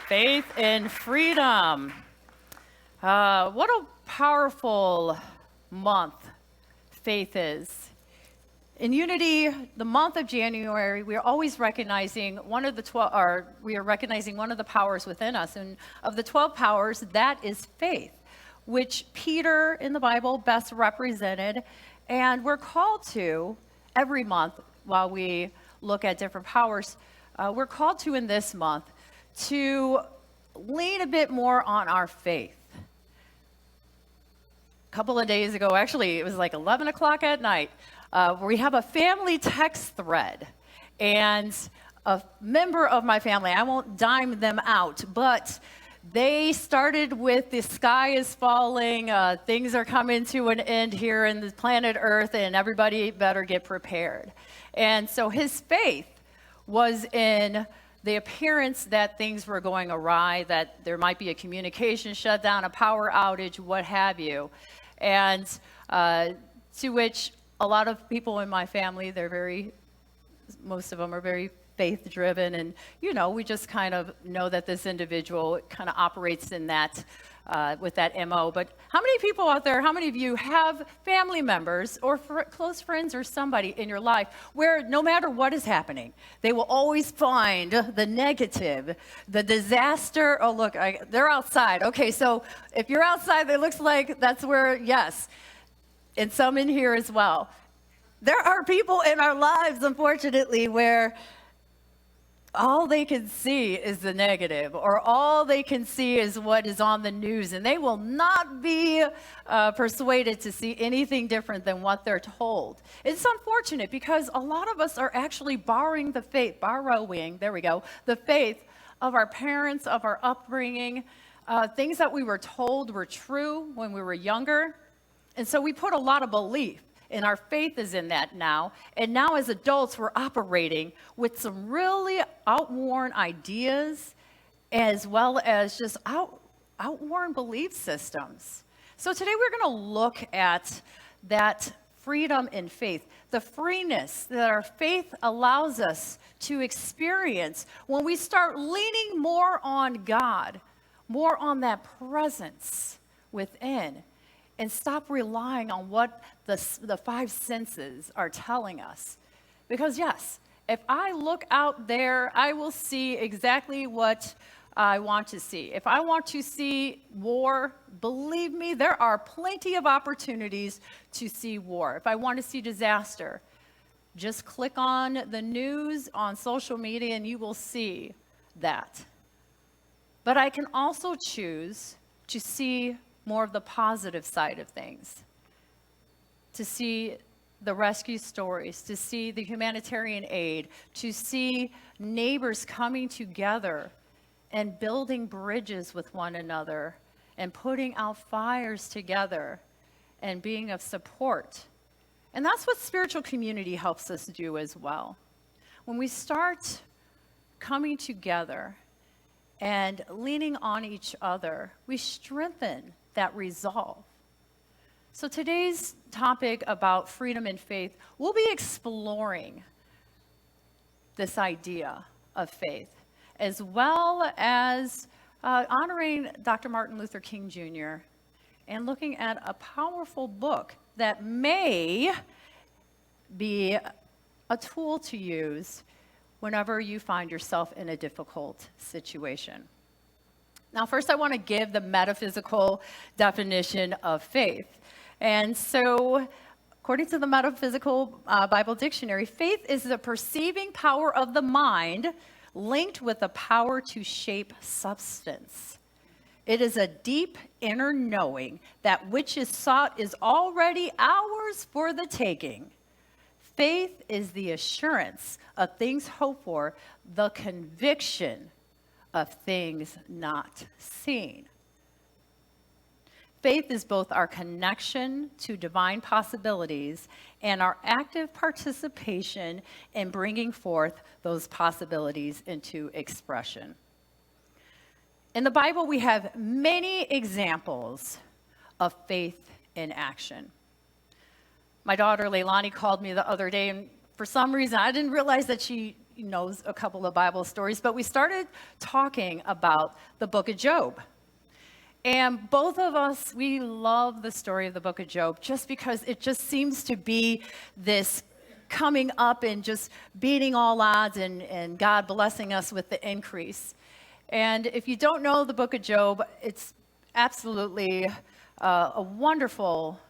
Faith and freedom. What a powerful month faith is. In Unity, the month of January, we are always recognizing one of the powers within us. And of the 12 powers, that is faith, which Peter in the Bible best represented. And we're called to, every month, while we look at different powers, we're called to in this month to lean a bit more on our faith. A couple of days ago, actually, it was like 11 o'clock at night, we have a family text thread, and a member of my family, I won't dime them out, but they started with the sky is falling, things are coming to an end here in the planet Earth, and everybody better get prepared. And so his faith was in the appearance that things were going awry, that there might be a communication shutdown, a power outage, what have you. And to which a lot of people in my family, most of them are very faith-driven, and, we just kind of know that this individual kind of operates in that, with that MO. But how many people out there, how many of you have family members or close friends or somebody in your life where no matter what is happening, they will always find the negative, the disaster? Oh, look, they're outside. Okay, so if you're outside, it looks like that's where, yes, and some in here as well. There are people in our lives, unfortunately, where all they can see is the negative, or all they can see is what is on the news, and they will not be persuaded to see anything different than what they're told. It's unfortunate because a lot of us are actually borrowing the faith of our parents, of our upbringing, things that we were told were true when we were younger, and so we put a lot of belief. And our faith is in that now. And now as adults, we're operating with some really outworn ideas as well as just outworn belief systems. So today we're going to look at that freedom in faith, the freeness that our faith allows us to experience when we start leaning more on God, more on that presence within, and stop relying on what the five senses are telling us. Because yes, if I look out there, I will see exactly what I want to see. If I want to see war, believe me, there are plenty of opportunities to see war. If I want to see disaster, just click on the news on social media and you will see that. But I can also choose to see more of the positive side of things, to see the rescue stories, to see the humanitarian aid, to see neighbors coming together and building bridges with one another and putting out fires together and being of support. And that's what spiritual community helps us do as well. When we start coming together and leaning on each other, we strengthen that resolve. So today's topic about freedom and faith, we'll be exploring this idea of faith, as well as honoring Dr. Martin Luther King Jr. and looking at a powerful book that may be a tool to use whenever you find yourself in a difficult situation. Now, first, I want to give the metaphysical definition of faith. And so, according to the Metaphysical Bible Dictionary, faith is the perceiving power of the mind linked with the power to shape substance. It is a deep inner knowing that which is sought is already ours for the taking. Faith is the assurance of things hoped for, the conviction of things not seen. Faith is both our connection to divine possibilities and our active participation in bringing forth those possibilities into expression. In the Bible, we have many examples of faith in action. My daughter, Leilani, called me the other day, and for some reason, I didn't realize that she knows a couple of Bible stories, but we started talking about the book of Job. And both of us, we love the story of the book of Job just because it just seems to be this coming up and just beating all odds and God blessing us with the increase. And if you don't know the book of Job, it's absolutely a wonderful,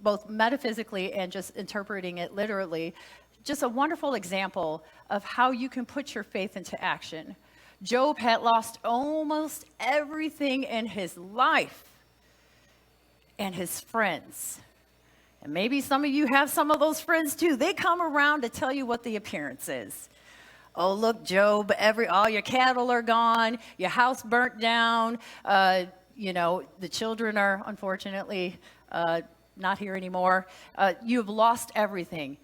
both metaphysically and just interpreting it literally, just a wonderful example of how you can put your faith into action. Job had lost almost everything in his life and his friends. And maybe some of you have some of those friends too. They come around to tell you what the appearance is. Oh, look, Job, all your cattle are gone, your house burnt down, the children are unfortunately not here anymore. You've lost everything.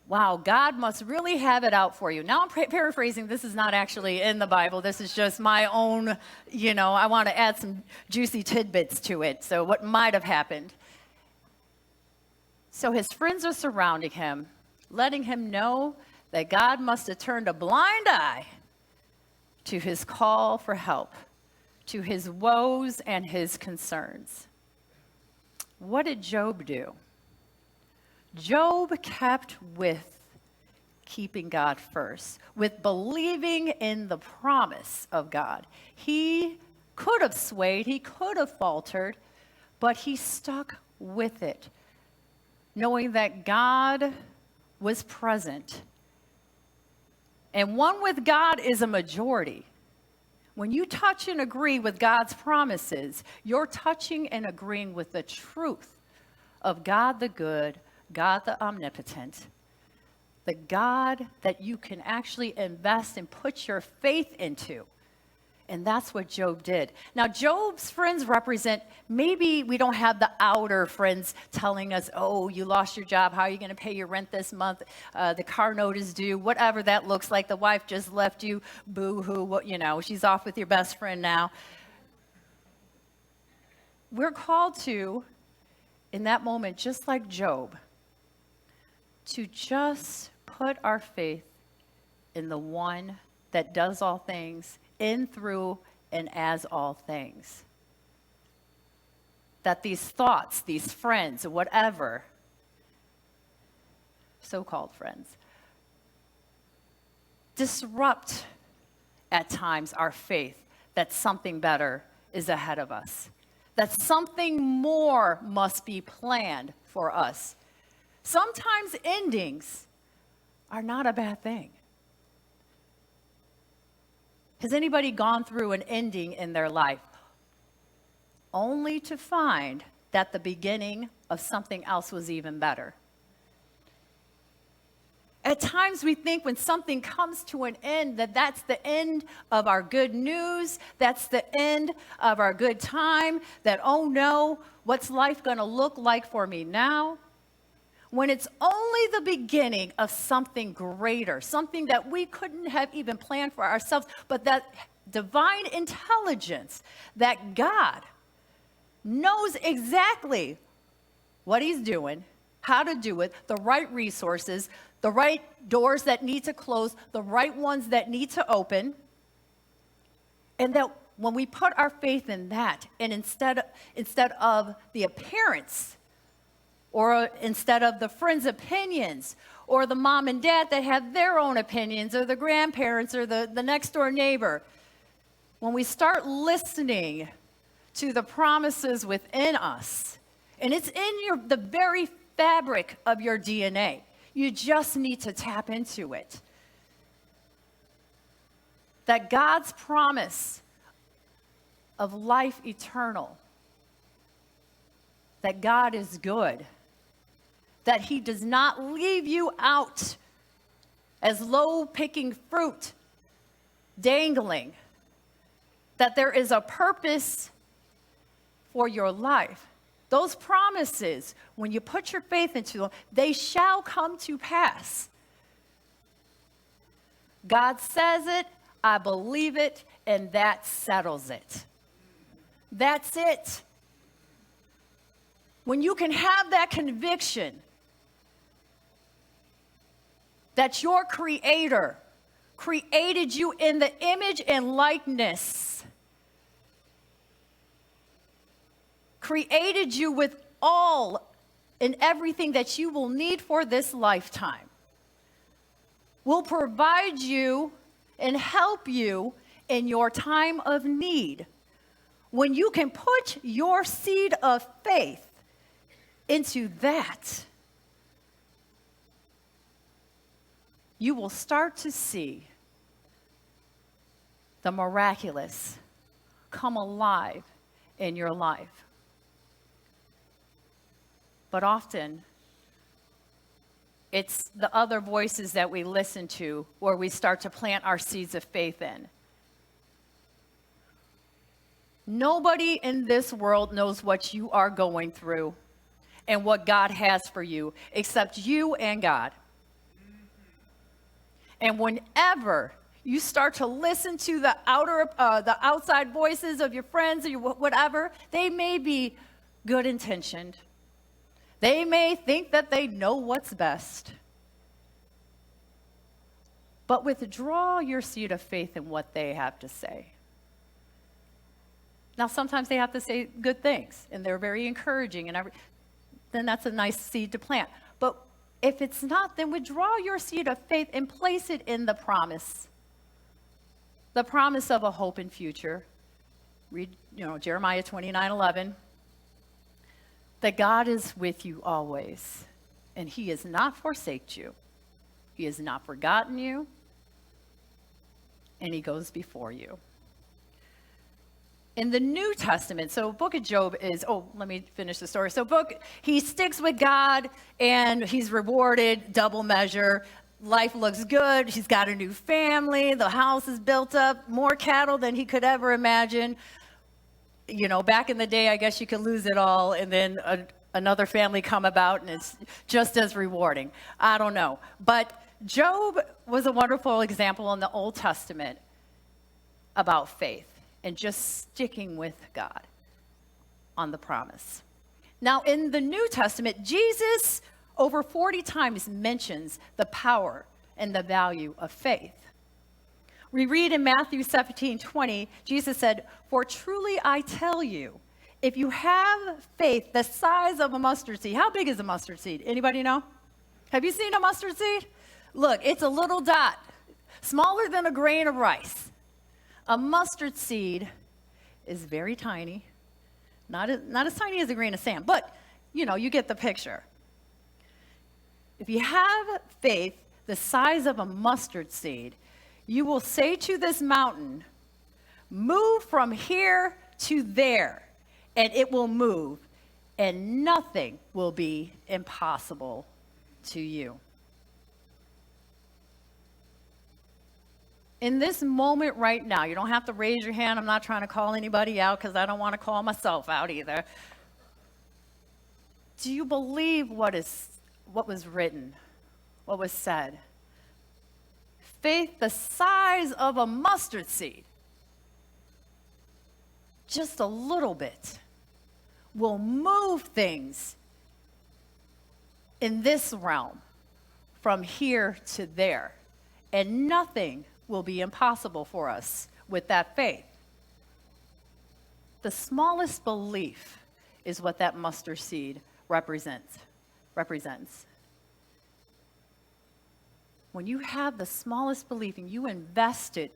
Wow, God must really have it out for you. Now I'm paraphrasing. This is not actually in the Bible. This is just my own, I want to add some juicy tidbits to it. So what might have happened. So his friends are surrounding him, letting him know that God must have turned a blind eye to his call for help, to his woes and his concerns. What did Job do? Job kept with keeping God first, with believing in the promise of God. He could have swayed, he could have faltered, but he stuck with it, knowing that God was present. And one with God is a majority. When you touch and agree with God's promises, you're touching and agreeing with the truth of God the good, God the omnipotent, the God that you can actually invest and put your faith into. And that's what Job did. Now, Job's friends represent, maybe we don't have the outer friends telling us, oh, you lost your job. How are you going to pay your rent this month? The car note is due, whatever that looks like. The wife just left you. Boo-hoo. She's off with your best friend now. We're called to, in that moment, just like Job, to just put our faith in the one that does all things, in, through, and as all things. That these thoughts, these friends, whatever, so-called friends, disrupt at times our faith that something better is ahead of us, that something more must be planned for us. Sometimes endings are not a bad thing. Has anybody gone through an ending in their life only to find that the beginning of something else was even better? At times we think when something comes to an end that that's the end of our good news, that's the end of our good time, that, oh no, what's life going to look like for me now? When it's only the beginning of something greater, something that we couldn't have even planned for ourselves, but that divine intelligence, that God knows exactly what he's doing, how to do it, the right resources, the right doors that need to close, the right ones that need to open, and that when we put our faith in that, and instead of the appearance, or instead of the friends' opinions, or the mom and dad that have their own opinions, or the grandparents, or the next door neighbor. When we start listening to the promises within us, and it's in the very fabric of your DNA, you just need to tap into it. That God's promise of life eternal, that God is good, that he does not leave you out as low-picking fruit, dangling, that there is a purpose for your life. Those promises, when you put your faith into them, they shall come to pass. God says it, I believe it, and that settles it. That's it. When you can have that conviction that your Creator, created you in the image and likeness, created you with all and everything that you will need for this lifetime, will provide you and help you in your time of need. When you can put your seed of faith into that, you will start to see the miraculous come alive in your life. But often, it's the other voices that we listen to where we start to plant our seeds of faith in. Nobody in this world knows what you are going through and what God has for you except you and God. And whenever you start to listen to the outside voices of your friends or whatever, they may be good intentioned. They may think that they know what's best. But withdraw your seed of faith in what they have to say. Now, sometimes they have to say good things, and they're very encouraging, and then that's a nice seed to plant. But if it's not, then withdraw your seed of faith and place it in the promise of a hope and future. Read, Jeremiah 29:11. That God is with you always, and he has not forsaken you. He has not forgotten you, and he goes before you. In the New Testament, so book of Job is, let me finish the story. He sticks with God, and he's rewarded, double measure. Life looks good. He's got a new family. The house is built up, more cattle than he could ever imagine. Back in the day, I guess you could lose it all, and then another family come about, and it's just as rewarding. I don't know. But Job was a wonderful example in the Old Testament about faith and just sticking with God on the promise. Now, in the New Testament, Jesus over 40 times mentions the power and the value of faith. We read in Matthew 17:20, Jesus said, "For truly I tell you, if you have faith the size of a mustard seed." How big is a mustard seed? Anybody know? Have you seen a mustard seed? Look, it's a little dot, smaller than a grain of rice. A mustard seed is very tiny, not as tiny as a grain of sand, but you get the picture. If you have faith the size of a mustard seed, you will say to this mountain, "Move from here to there," and it will move, and nothing will be impossible to you. In this moment right now, you don't have to raise your hand. I'm not trying to call anybody out because I don't want to call myself out either. Do you believe what was written, what was said? Faith the size of a mustard seed, just a little bit, will move things in this realm from here to there. And nothing will be impossible for us with that faith. The smallest belief is what that mustard seed represents. When you have the smallest belief and you invest it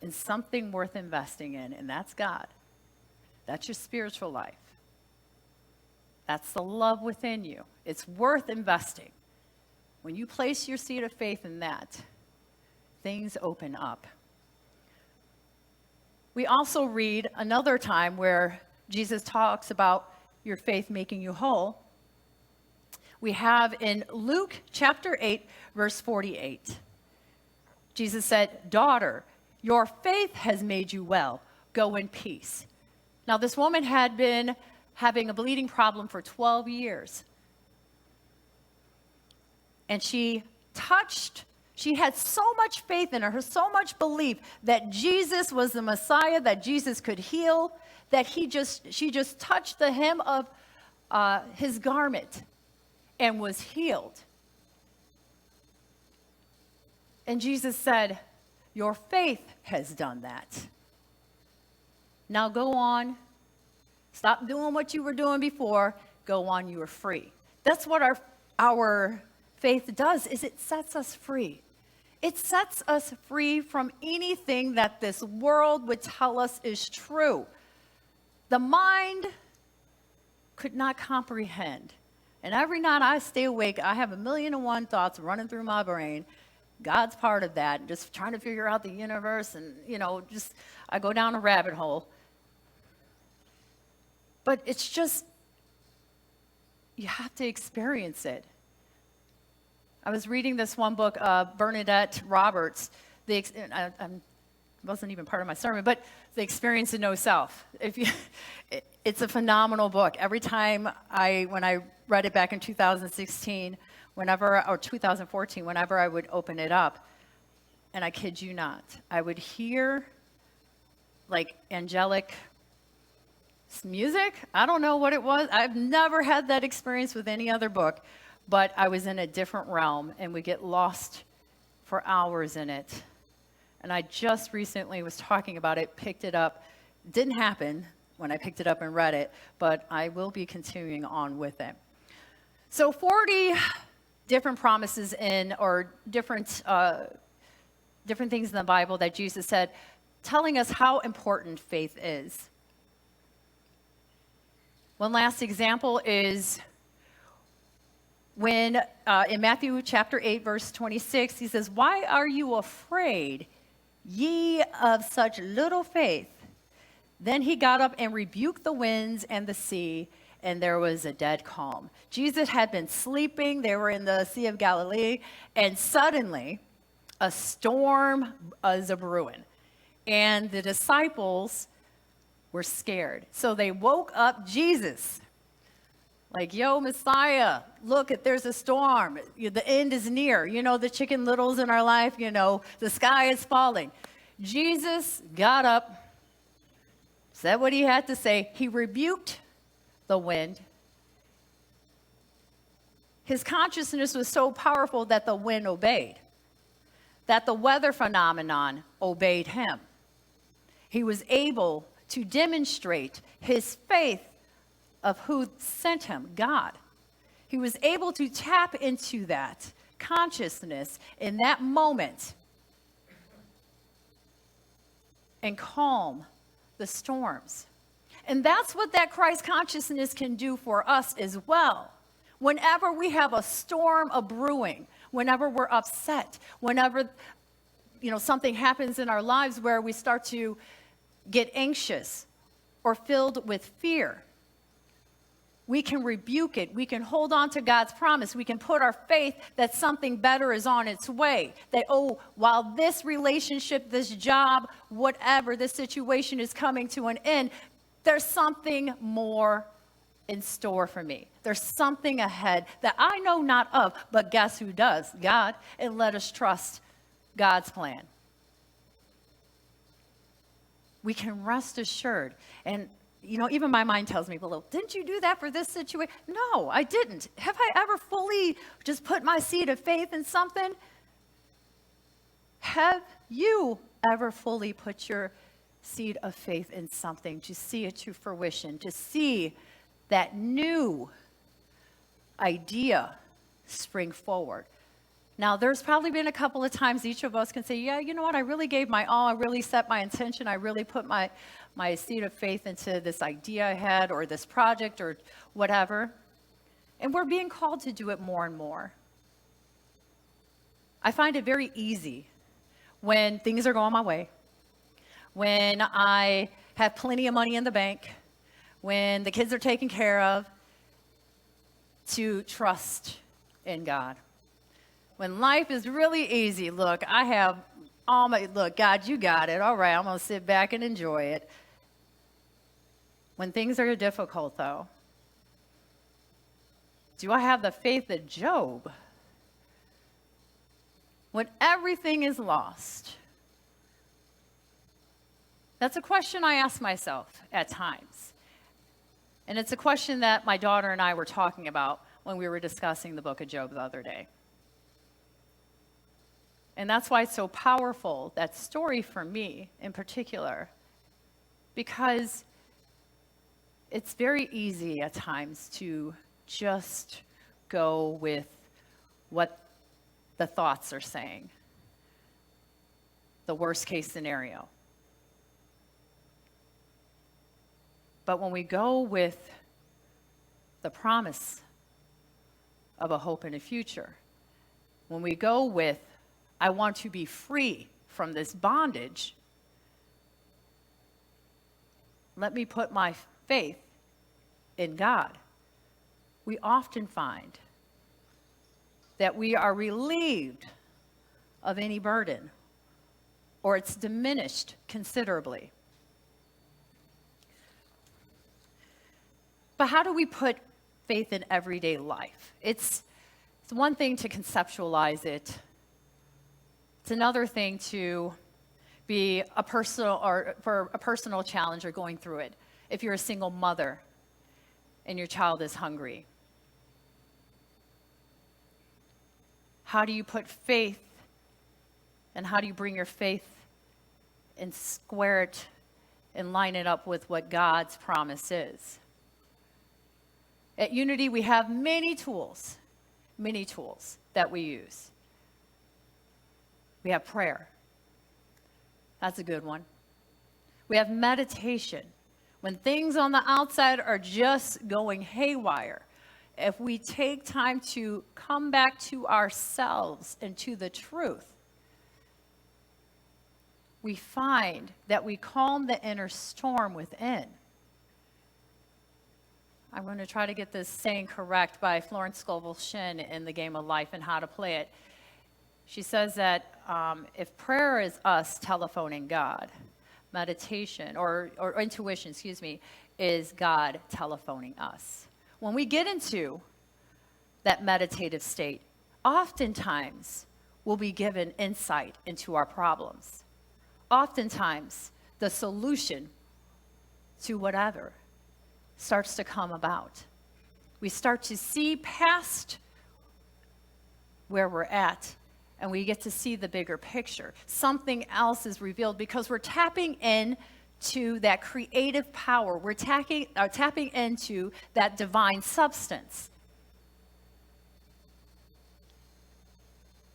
in something worth investing in, and that's God, that's your spiritual life. That's the love within you. It's worth investing. When you place your seed of faith in that, things open up. We also read another time where Jesus talks about your faith making you whole. We have in Luke chapter 8, verse 48. Jesus said, "Daughter, your faith has made you well. Go in peace." Now, this woman had been having a bleeding problem for 12 years. And she had so much faith in her, so much belief that Jesus was the Messiah, that Jesus could heal, that she just touched the hem of his garment and was healed. And Jesus said, your faith has done that. Now go on. Stop doing what you were doing before. Go on, you are free. That's what our faith does, is it sets us free. It sets us free from anything that this world would tell us is true. The mind could not comprehend. And every night I stay awake, I have 1,000,001 thoughts running through my brain. God's part of that, just trying to figure out the universe, and, just I go down a rabbit hole. But it's just, you have to experience it. I was reading this one book, Bernadette Roberts. I wasn't even part of my sermon, but The Experience of No Self. It's a phenomenal book. Every time when I read it back in 2016, or 2014, whenever I would open it up, and I kid you not, I would hear like angelic music. I don't know what it was. I've never had that experience with any other book, but I was in a different realm, and we get lost for hours in it. And I just recently was talking about it, picked it up. Didn't happen when I picked it up and read it, but I will be continuing on with it. So 40 different promises or different things in the Bible that Jesus said, telling us how important faith is. One last example is when in Matthew chapter 8, verse 26, he says, why are you afraid, ye of such little faith? Then he got up and rebuked the winds and the sea, and there was a dead calm. Jesus had been sleeping. They were in the Sea of Galilee, and suddenly a storm was a brewing, and the disciples were scared. So they woke up Jesus. Like, yo, Messiah, look, there's a storm. The end is near. The Chicken Littles in our life, the sky is falling. Jesus got up, said what he had to say. He rebuked the wind. His consciousness was so powerful that the wind obeyed, that the weather phenomenon obeyed him. He was able to demonstrate his faith of who sent him, God. He was able to tap into that consciousness in that moment and calm the storms. And that's what that Christ consciousness can do for us as well. Whenever we have a storm a brewing, whenever we're upset, whenever something happens in our lives where we start to get anxious or filled with fear, we can rebuke it. We can hold on to God's promise. We can put our faith that something better is on its way. That, while this relationship, this job, whatever, this situation is coming to an end, there's something more in store for me. There's something ahead that I know not of, but guess who does? God. And let us trust God's plan. We can rest assured. And even my mind tells me, well, didn't you do that for this situation? No, I didn't. Have I ever fully just put my seed of faith in something? Have you ever fully put your seed of faith in something to see it to fruition, to see that new idea spring forward? Now, there's probably been a couple of times each of us can say, yeah, you know what, I really gave my all, I really set my intention, I really put my seed of faith into this idea I had, or this project, or whatever. And we're being called to do it more and more. I find it very easy when things are going my way, when I have plenty of money in the bank, when the kids are taken care of, to trust in God. When life is really easy, look, God, you got it. All right, I'm going to sit back and enjoy it. When things are difficult, though, do I have the faith of Job? When everything is lost? That's a question I ask myself at times. And it's a question that my daughter and I were talking about when we were discussing the book of Job the other day. And that's why it's so powerful, that story for me in particular, because it's very easy at times to just go with what the thoughts are saying, the worst case scenario. But when we go with the promise of a hope and a future, when we go with, I want to be free from this bondage, let me put my faith in God, we often find that we are relieved of any burden, or it's diminished considerably. But how do we put faith in everyday life? It's one thing to conceptualize it. It's another thing to be a personal, or for a personal challenge or going through it. If you're a single mother and your child is hungry, how do you put faith, and how do you bring your faith and square it and line it up with what God's promise is? At Unity, we have many tools that we use. We have prayer. That's a good one. We have meditation. When things on the outside are just going haywire, if we take time to come back to ourselves and to the truth, we find that we calm the inner storm within. I'm going to try to get this saying correct by Florence Scovel Shinn in The Game of Life and How to Play It. She says that if prayer is us telephoning God, meditation, or intuition, is God telephoning us. When we get into that meditative state, oftentimes we'll be given insight into our problems. Oftentimes, the solution to whatever starts to come about. We start to see past where we're at, and we get to see the bigger picture. Something else is revealed because we're tapping into that creative power. We're tapping into that divine substance.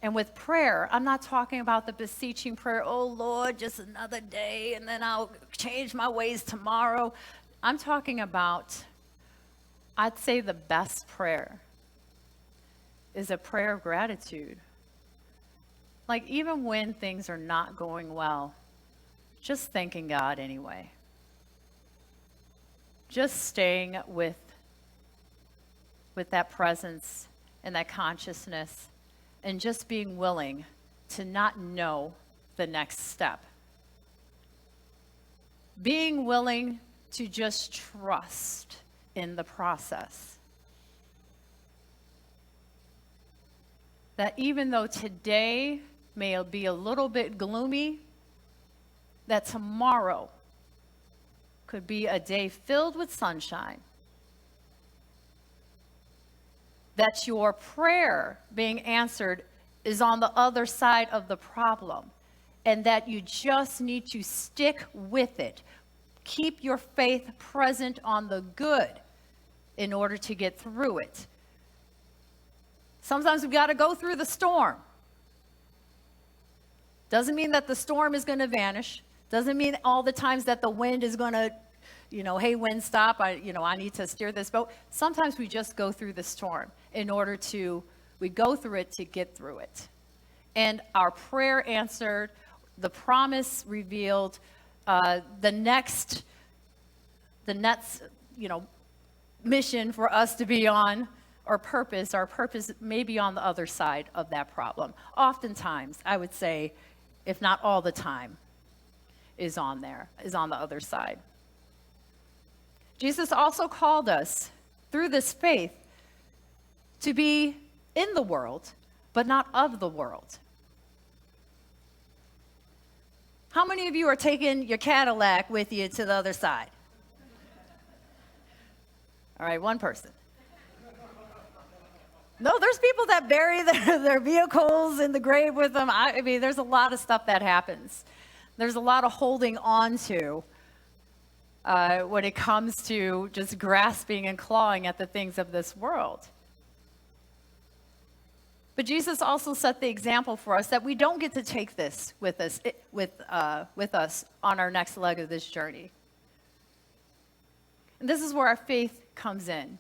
And with prayer, I'm not talking about the beseeching prayer, oh Lord, just another day, and then I'll change my ways tomorrow. I'm talking about, I'd say the best prayer is a prayer of gratitude. Like, even when things are not going well, just thanking God anyway. Just staying with that presence and that consciousness, and just being willing to not know the next step. Being willing to just trust in the process. That even though today may be a little bit gloomy, that tomorrow could be a day filled with sunshine. That your prayer being answered is on the other side of the problem, and that you just need to stick with it. Keep your faith present on the good in order to get through it. Sometimes we've got to go through the storm. Doesn't mean that the storm is going to vanish. Doesn't mean all the times that the wind is going to, hey, wind, stop. I need to steer this boat. Sometimes we just go through the storm we go through it to get through it. And our prayer answered, the promise revealed, the next, mission for us to be on, our purpose may be on the other side of that problem. Oftentimes, I would say, if not all the time, is on the other side. Jesus also called us, through this faith, to be in the world, but not of the world. How many of you are taking your Cadillac with you to the other side? All right, one person. No, there's people that bury their vehicles in the grave with them. I mean, there's a lot of stuff that happens. There's a lot of holding on to when it comes to just grasping and clawing at the things of this world. But Jesus also set the example for us that we don't get to take this with us on our next leg of this journey. And this is where our faith comes in.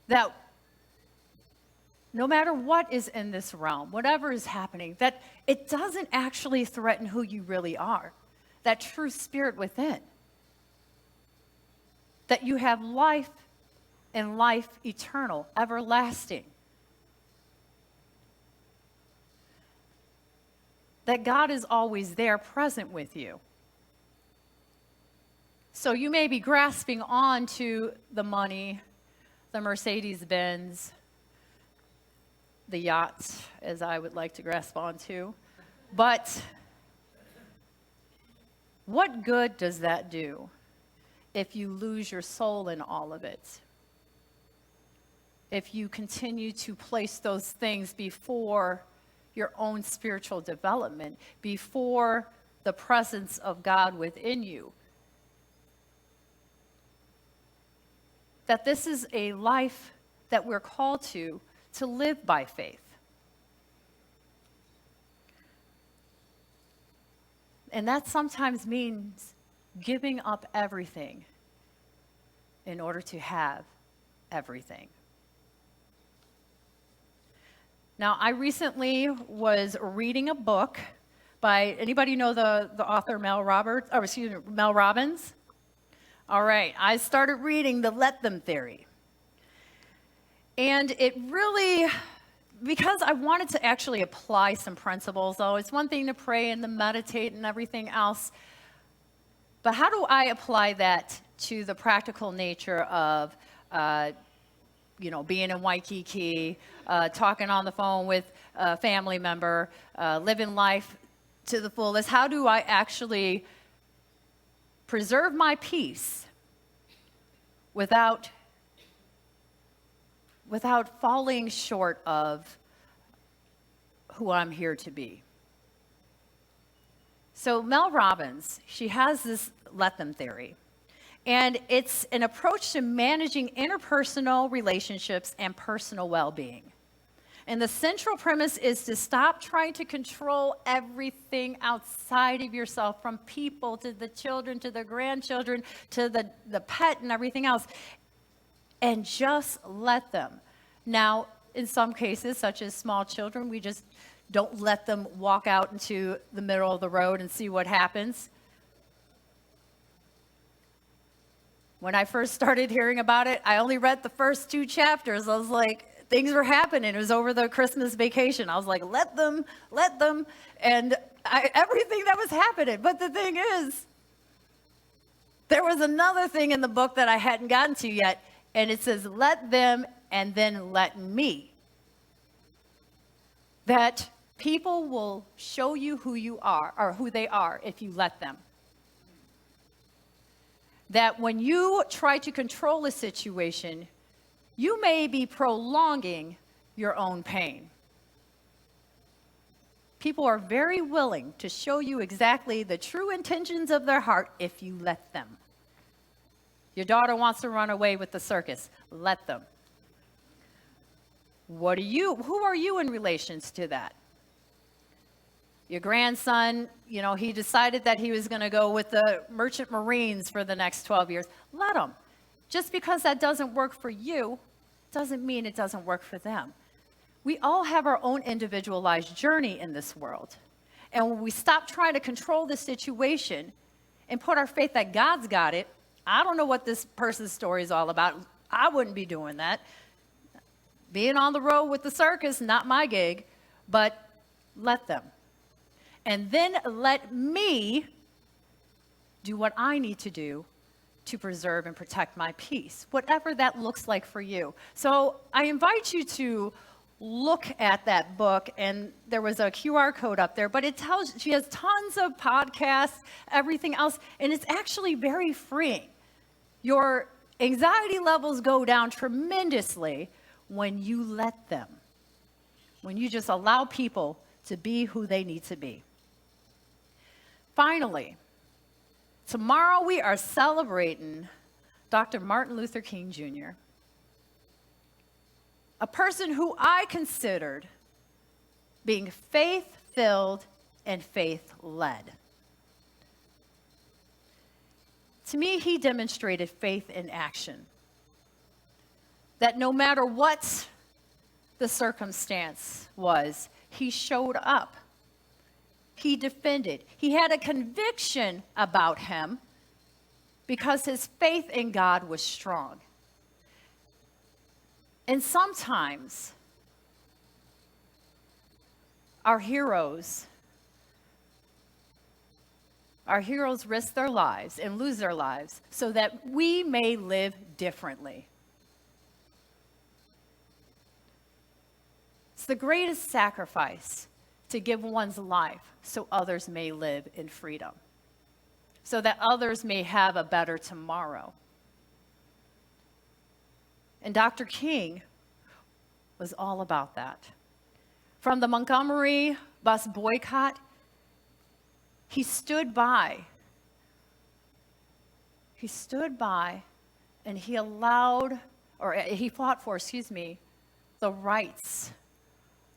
That no matter what is in this realm, whatever is happening, that it doesn't actually threaten who you really are, that true spirit within. That you have life and life eternal, everlasting. That God is always there, present with you. So you may be grasping on to the money, the Mercedes-Benz, the yachts, as I would like to grasp onto. But what good does that do if you lose your soul in all of it? If you continue to place those things before your own spiritual development, before the presence of God within you. That this is a life that we're called to live by faith. And that sometimes means giving up everything in order to have everything. Now, I recently was reading a book by, anybody know the author Mel Robbins? All right, I started reading the Let Them Theory. And it really, because I wanted to actually apply some principles, though it's one thing to pray and to meditate and everything else, but how do I apply that to the practical nature of, being in Waikiki, talking on the phone with a family member, living life to the fullest? How do I actually preserve my peace without falling short of who I'm here to be? So Mel Robbins, she has this Let Them theory. And it's an approach to managing interpersonal relationships and personal well-being. And the central premise is to stop trying to control everything outside of yourself, from people to the children to the grandchildren to the pet and everything else, and just let them. Now, in some cases, such as small children, we just don't let them walk out into the middle of the road and see what happens. When I first started hearing about it, I only read the first 2 chapters. I was like, things were happening. It was over the Christmas vacation. I was like, let them. And everything that was happening. But the thing is, there was another thing in the book that I hadn't gotten to yet. And it says, let them and then let me. That people will show you who you are, or who they are, if you let them. That when you try to control a situation, you may be prolonging your own pain. People are very willing to show you exactly the true intentions of their heart if you let them. Your daughter wants to run away with the circus. Let them. Who are you in relations to that? Your grandson, he decided that he was going to go with the Merchant Marines for the next 12 years. Let him. Just because that doesn't work for you doesn't mean it doesn't work for them. We all have our own individualized journey in this world. And when we stop trying to control the situation and put our faith that God's got it, I don't know what this person's story is all about. I wouldn't be doing that. Being on the road with the circus, not my gig, but let them. And then let me do what I need to do to preserve and protect my peace, whatever that looks like for you. So I invite you to look at that book, and there was a QR code up there, but she has tons of podcasts, everything else, and it's actually very freeing. Your Anxiety levels go down tremendously when you let them, when you just allow people to be who they need to be. Finally, tomorrow we are celebrating Dr. Martin Luther King Jr., a person who I considered being faith-filled and faith-led. To me, he demonstrated faith in action. That no matter what the circumstance was, he showed up. He defended. He had a conviction about him because his faith in God was strong. And sometimes our heroes risk their lives and lose their lives so that we may live differently. It's the greatest sacrifice to give one's life so others may live in freedom, so that others may have a better tomorrow. And Dr. King was all about that. From the Montgomery bus boycott, he stood by. He stood by and he fought for, the rights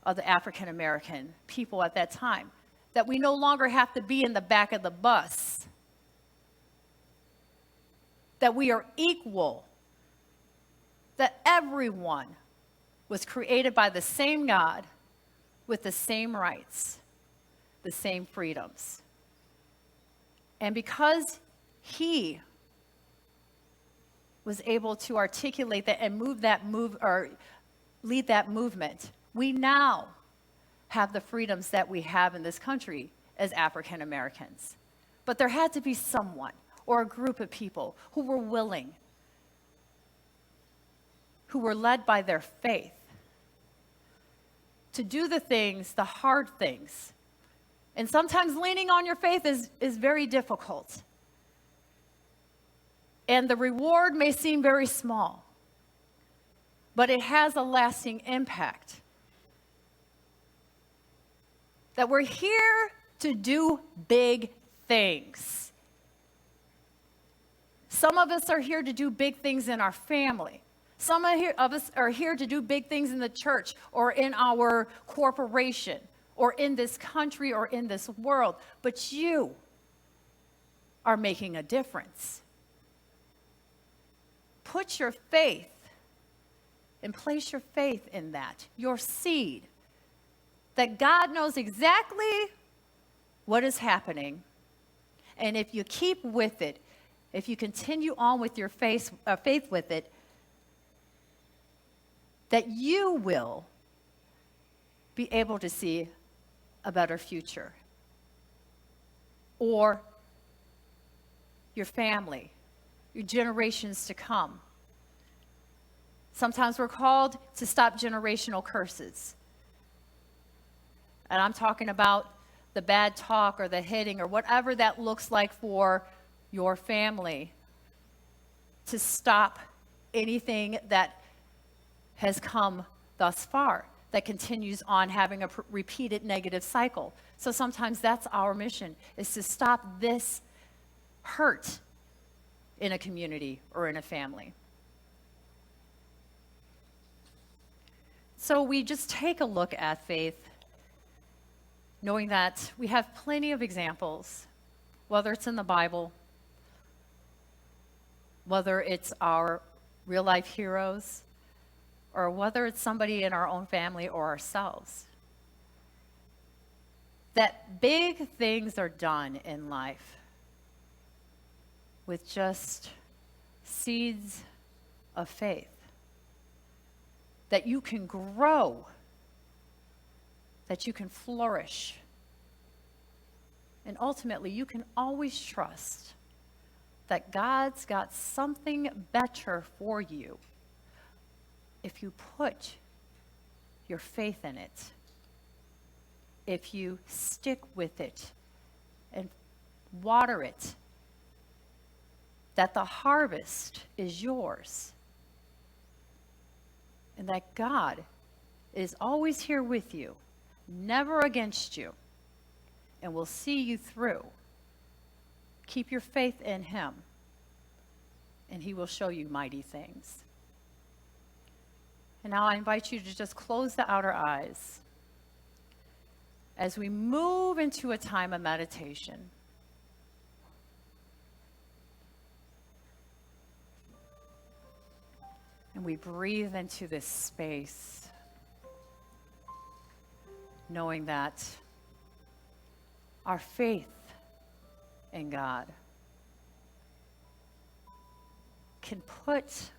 of the African American people at that time. That we no longer have to be in the back of the bus. That we are equal. That everyone was created by the same God with the same rights, the same freedoms. And because he was able to articulate that and lead that movement, we now have the freedoms that we have in this country as African Americans. But there had to be someone or a group of people who were willing, who were led by their faith, to do the hard things. And sometimes leaning on your faith is very difficult. And the reward may seem very small, but it has a lasting impact. That we're here to do big things. Some of us are here to do big things in our family. Some of us are here to do big things in the church or in our corporation or in this country or in this world. But you are making a difference. Put your faith and place your faith in that, your seed. That God knows exactly what is happening. And if you keep with it, if you continue on with your faith with it, that you will be able to see a better future. Or your family, your generations to come. Sometimes we're called to stop generational curses. And I'm talking about the bad talk or the hitting or whatever that looks like for your family. To stop anything that has come thus far, that continues on having a repeated negative cycle. So sometimes that's our mission, is to stop this hurt in a community or in a family. So we just take a look at faith, knowing that we have plenty of examples, whether it's in the Bible, whether it's our real-life heroes, or whether it's somebody in our own family or ourselves. That big things are done in life with just seeds of faith. That you can grow, that you can flourish. And ultimately, you can always trust that God's got something better for you if you put your faith in it, if you stick with it and water it, that the harvest is yours, and that God is always here with you, never against you, and will see you through. Keep your faith in him, and he will show you mighty things. And now I invite you to just close the outer eyes as we move into a time of meditation. And we breathe into this space, knowing that our faith in God can put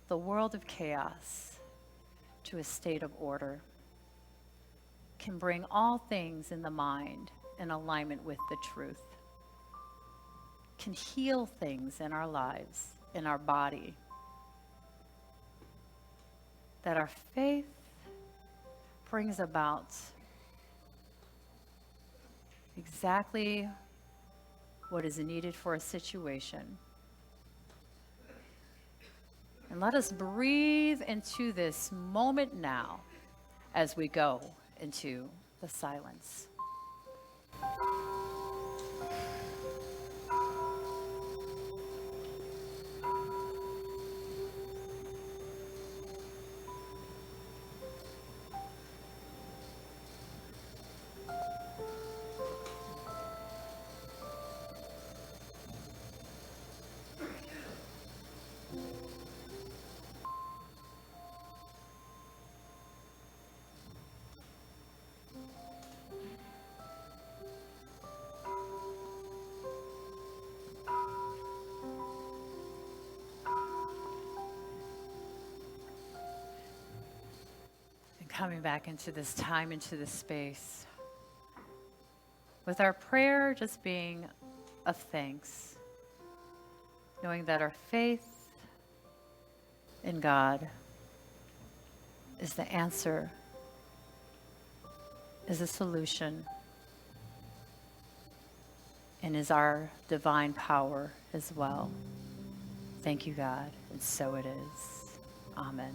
the world of chaos to a state of order, can bring all things in the mind in alignment with the truth, can heal things in our lives, in our body, that our faith brings about exactly what is needed for a situation. And let us breathe into this moment now as we go into the silence. Coming back into this time, into this space, with our prayer just being of thanks, knowing that our faith in God is the answer, is a solution, and is our divine power as well. Thank you, God, and so it is. Amen.